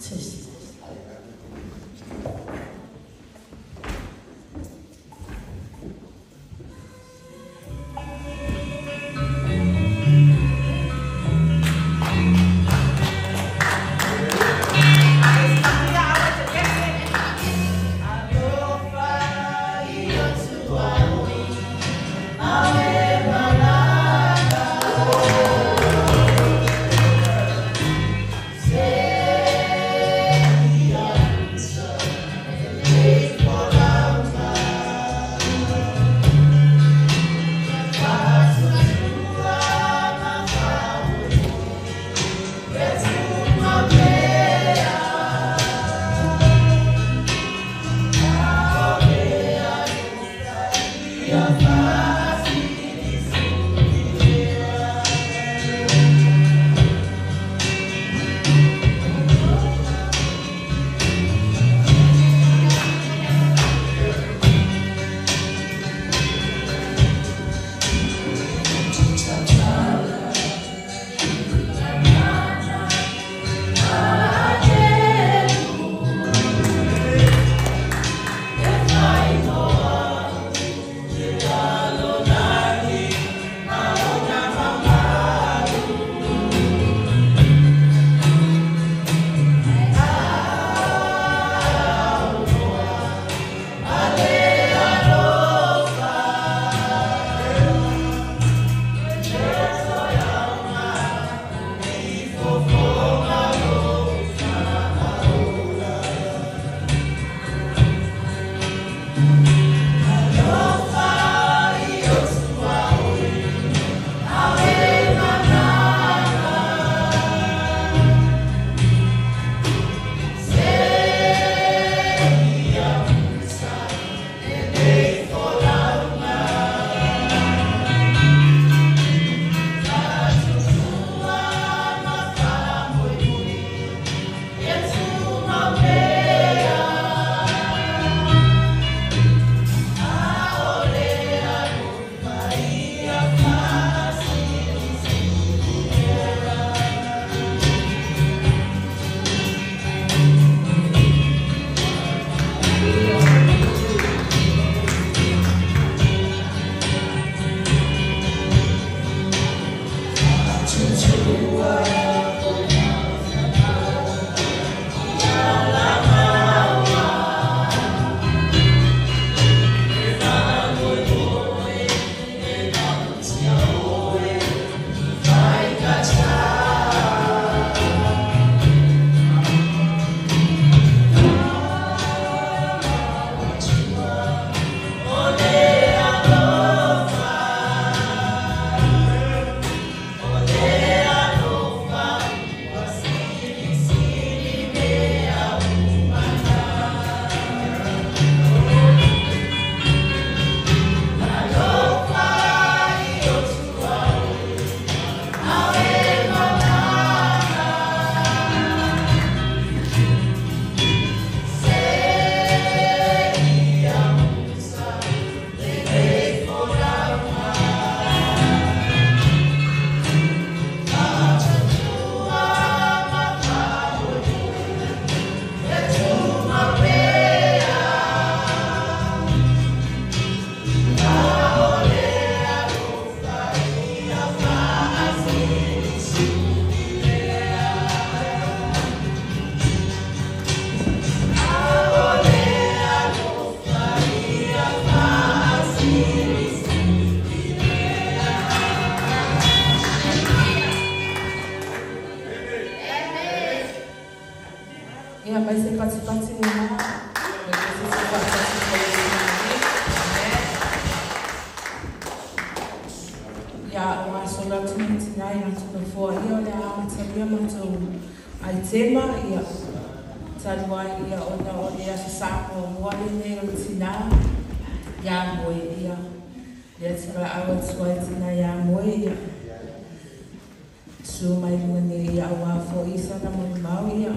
Test. E vai ser participante ia o aso la tini tina ia tuna fua ia o le amatamia matou ai tema ia talua ia ona o le aso sapo moale nei o tina ia moe ia le tira awa tua tina ia moe ia su mai lua nei ia o a fo isa na mo mau ia